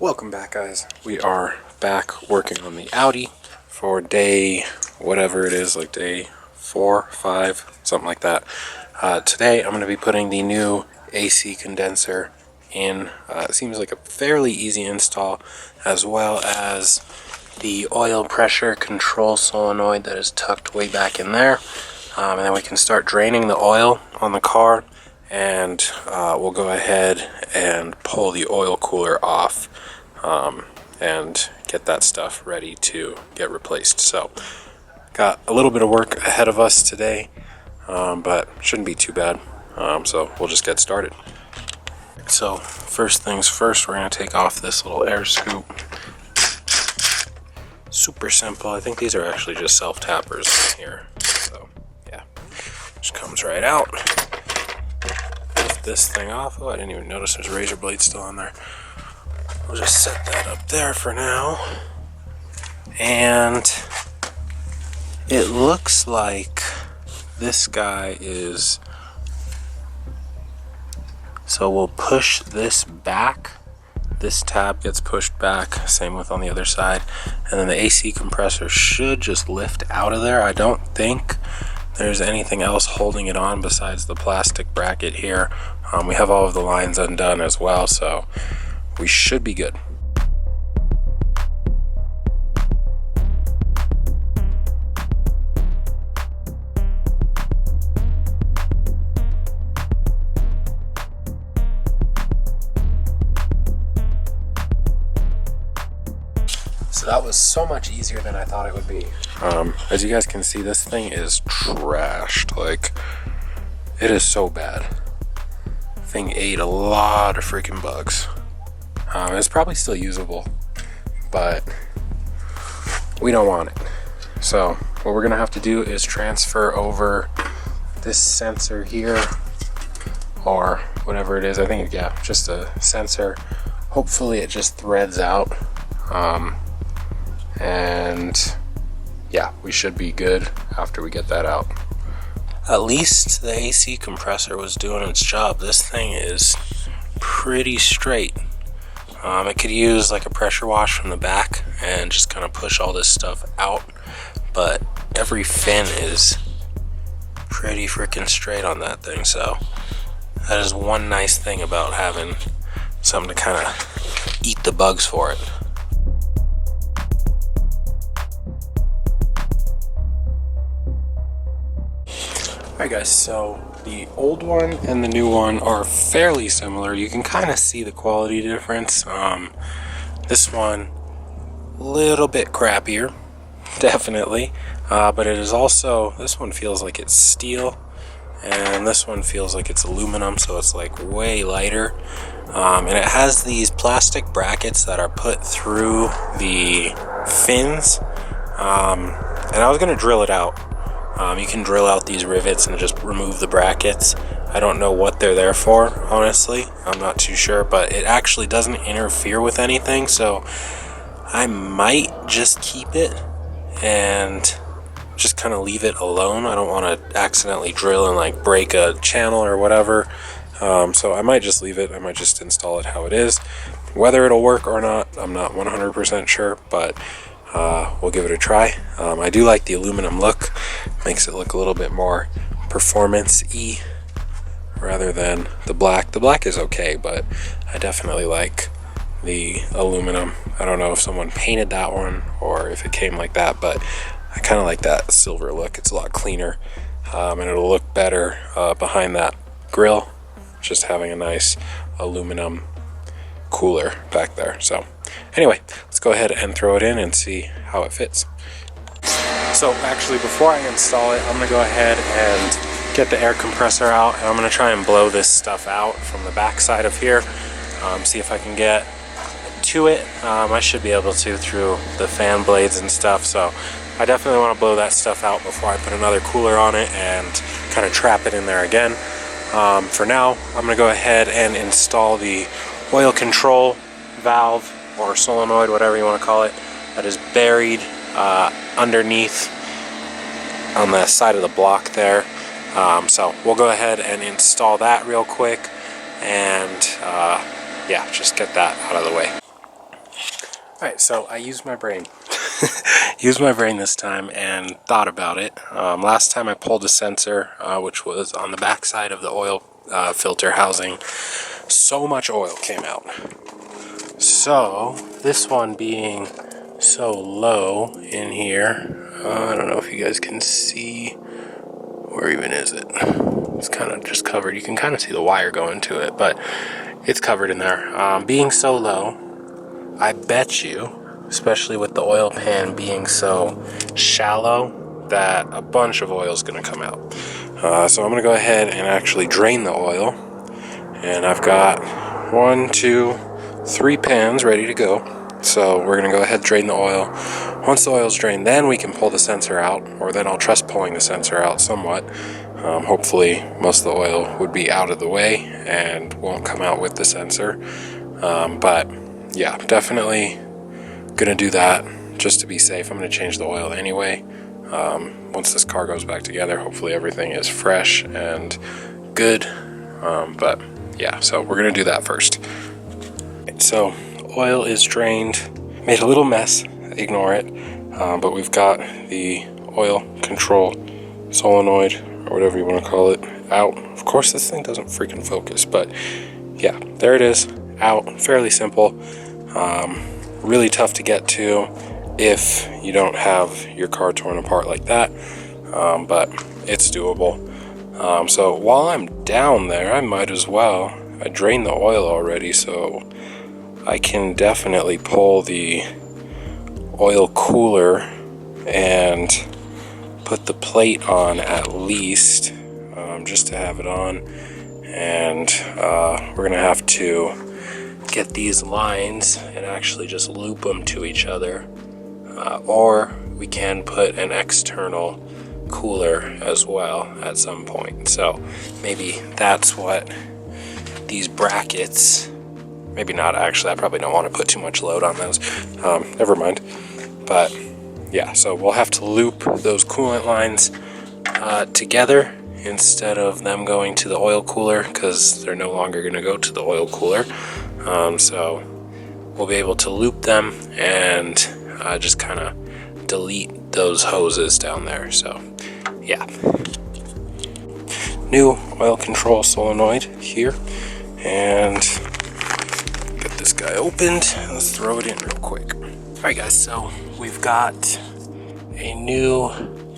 Welcome back, guys. We are back working on the Audi for day whatever it is, like day 4, 5, something like that. Today I'm going to be putting the new AC condenser in. It seems like a fairly easy install, as well as the oil pressure control solenoid that is tucked way back in there. And then we can start draining the oil on the car, and we'll go ahead and pull the oil cooler off and get that stuff ready to get replaced. So got a little bit of work ahead of us today, but shouldn't be too bad. So we'll just get started. So first things first, we're going to take off this little air scoop. Super simple. I think these are actually just self-tappers here. So yeah, just comes right out. Lift this thing off. Oh, I didn't even notice there's a razor blade still on there. We'll just set that up there for now. And it looks like this guy is... So we'll push this back. This tab gets pushed back, same with on the other side. And then the AC compressor should just lift out of there. I don't think there's anything else holding it on besides the plastic bracket here. We have all of the lines undone as well, so we should be good. So that was so much easier than I thought it would be. As you guys can see, this thing is trashed. Like, it is so bad. Thing ate a lot of freaking bugs. It's probably still usable, but we don't want it. So what we're gonna have to do is transfer over this sensor here, or whatever it is. I think, yeah, just a sensor. Hopefully it just threads out. And yeah, we should be good after we get that out. At least the AC compressor was doing its job. This thing is pretty straight. It could use like a pressure wash from the back and just kind of push all this stuff out, but every fin is pretty freaking straight on that thing. So that is one nice thing about having something to kind of eat the bugs for it. Alright guys, so the old one and the new one are fairly similar. You can kind of see the quality difference. This one, a little bit crappier, definitely. But it is also, this one feels like it's steel, and this one feels like it's aluminum, so it's like way lighter. And it has these plastic brackets that are put through the fins. And I was going to drill it out. You can drill out these rivets and just remove the brackets. I don't know what they're there for, honestly. I'm not too sure, but it actually doesn't interfere with anything, so I might just keep it and just kind of leave it alone. I don't want to accidentally drill and like break a channel or whatever. So I might just leave it. I might just install it how it is. Whether it'll work or not, I'm not 100% sure, but we'll give it a try. I do like the aluminum look. Makes it look a little bit more performance-y rather than the black. The black is okay, but I definitely like the aluminum. I don't know if someone painted that one or if it came like that, but I kind of like that silver look. It's a lot cleaner, and it'll look better behind that grill, just having a nice aluminum cooler back there. So anyway, let's go ahead and throw it in and see how it fits. So actually, before I install it, I'm going to go ahead and get the air compressor out, and I'm going to try and blow this stuff out from the back side of here, see if I can get to it. I should be able to through the fan blades and stuff, so I definitely want to blow that stuff out before I put another cooler on it and kind of trap it in there again. For now, I'm going to go ahead and install the oil control valve or solenoid, whatever you want to call it, that is buried underneath on the side of the block there. So we'll go ahead and install that real quick and yeah, just get that out of the way. Alright, so I used my brain. Used my brain this time and thought about it. Last time I pulled a sensor, which was on the back side of the oil filter housing, so much oil came out. So, this one being so low in here, I don't know if you guys can see, where even is it? It's kind of just covered. You can kind of see the wire going to it, but it's covered in there. Being so low, I bet you, especially with the oil pan being so shallow, that a bunch of oil is going to come out. So I'm going to go ahead and actually drain the oil. And I've got 1, 2, 3 pans ready to go. So we're going to go ahead and drain the oil. Once the oil's drained, then we can pull the sensor out, or then I'll trust pulling the sensor out somewhat. Hopefully most of the oil would be out of the way and won't come out with the sensor. But yeah, definitely gonna do that just to be safe. I'm gonna change the oil anyway. Once this car goes back together, hopefully everything is fresh and good. But yeah, so we're gonna do that first. So oil is drained, made a little mess, ignore it. But we've got the oil control solenoid, or whatever you want to call it, out. Of course this thing doesn't freaking focus, but yeah, there it is, out. Fairly simple. Really tough to get to if you don't have your car torn apart like that, but it's doable. So while I'm down there, I might as well, I drained the oil already, so I can definitely pull the oil cooler and put the plate on at least, just to have it on. And we're gonna have to get these lines and actually just loop them to each other, or we can put an external cooler as well at some point. So maybe that's what these brackets, maybe not actually, I probably don't want to put too much load on those, never mind. But yeah, so we'll have to loop those coolant lines together instead of them going to the oil cooler, because they're no longer going to go to the oil cooler. So we'll be able to loop them and just kind of delete those hoses down there. So yeah, new oil control solenoid here, and get this guy opened. Let's throw it in real quick. Alright guys, so we've got a new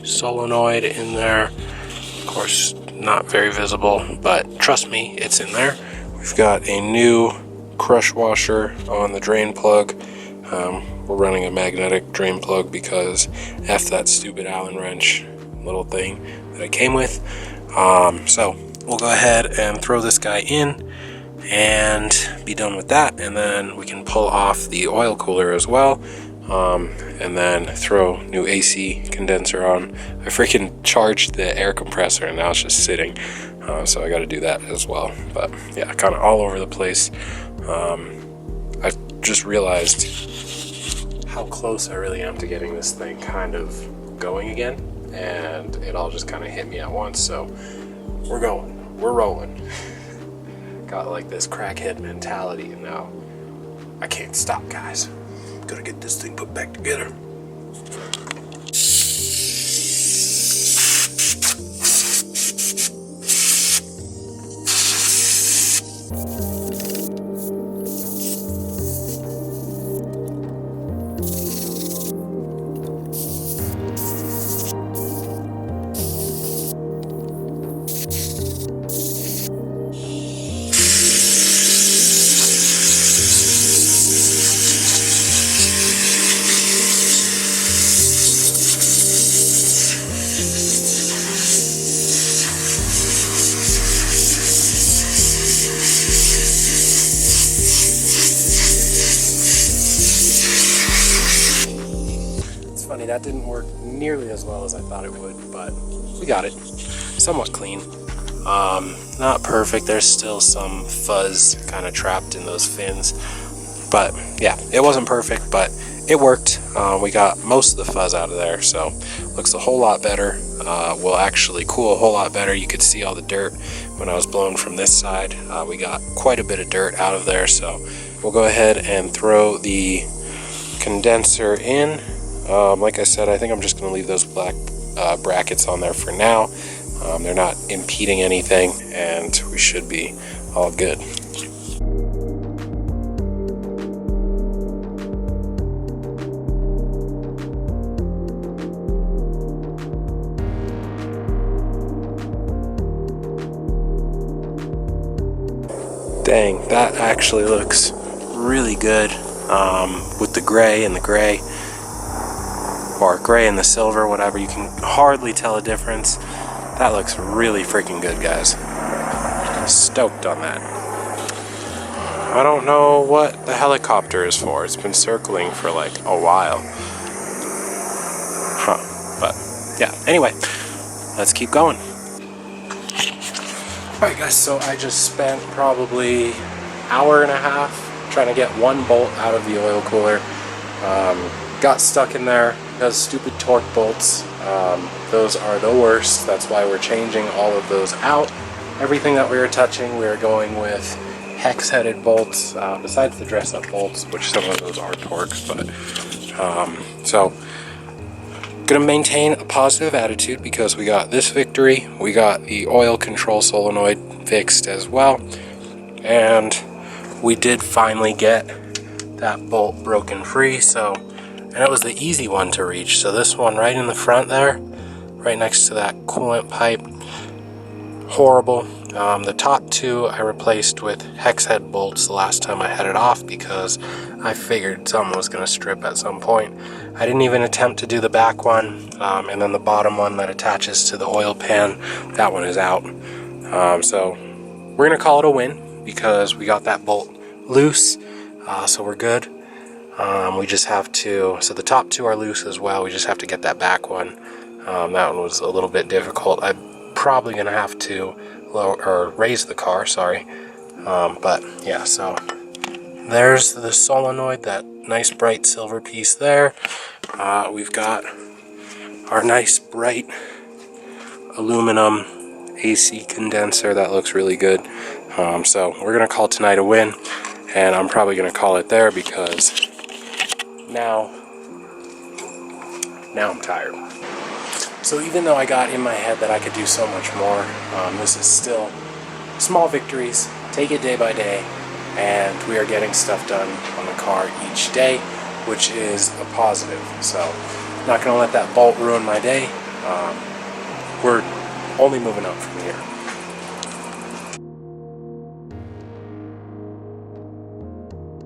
solenoid in there. Of course, not very visible, but trust me, it's in there. We've got a new crush washer on the drain plug. We're running a magnetic drain plug because F that stupid Allen wrench little thing that I came with. So we'll go ahead and throw this guy in and be done with that, and then we can pull off the oil cooler as well, and then throw new AC condenser on. I freaking charged the air compressor and now it's just sitting, so I got to do that as well. But yeah, kind of all over the place. I just realized how close I really am to getting this thing kind of going again, and it all just kind of hit me at once. So we're going, we're rolling. Got like this crackhead mentality, and now I can't stop, guys. Gotta get this thing put back together. Funny, that didn't work nearly as well as I thought it would, but we got it. Somewhat clean. Not perfect. There's still some fuzz kind of trapped in those fins, but yeah, it wasn't perfect, but it worked. We got most of the fuzz out of there, so looks a whole lot better. Will actually cool a whole lot better. You could see all the dirt when I was blowing from this side. We got quite a bit of dirt out of there, so we'll go ahead and throw the condenser in. Like I said, I think I'm just going to leave those black brackets on there for now. They're not impeding anything, and we should be all good. Dang, that actually looks really good with the gray and the gray, or gray and the silver, whatever. You can hardly tell a difference. That looks really freaking good, guys. Stoked on that. I don't know what the helicopter is for. It's been circling for like a while. But yeah, anyway, let's keep going. Alright guys, so I just spent probably hour and a half trying to get one bolt out of the oil cooler. Got stuck in there. Those stupid torque bolts. Those are the worst. That's why we're changing all of those out. Everything that we were touching, we were going with hex-headed bolts, besides the dress-up bolts, which some of those are torques. But so gonna maintain a positive attitude because we got this victory. We got the oil control solenoid fixed as well, and we did finally get that bolt broken free. So, and it was the easy one to reach. So this one right in the front there, right next to that coolant pipe, horrible. The top two I replaced with hex head bolts the last time I had it off because I figured something was going to strip at some point. I didn't even attempt to do the back one, and then the bottom one that attaches to the oil pan, that one is out. So we're going to call it a win because we got that bolt loose, so we're good. We just have to, so the top two are loose as well, we just have to get that back one. That one was a little bit difficult. I'm probably going to have to raise the car, sorry. But yeah, so there's the solenoid, that nice bright silver piece there. We've got our nice bright aluminum AC condenser that looks really good. So we're gonna call tonight a win, and I'm probably gonna call it there because now I'm tired. So even though I got in my head that I could do so much more, this is still small victories. Take it day by day, and we are getting stuff done on the car each day, which is a positive. So not going to let that bolt ruin my day. We're only moving up from here.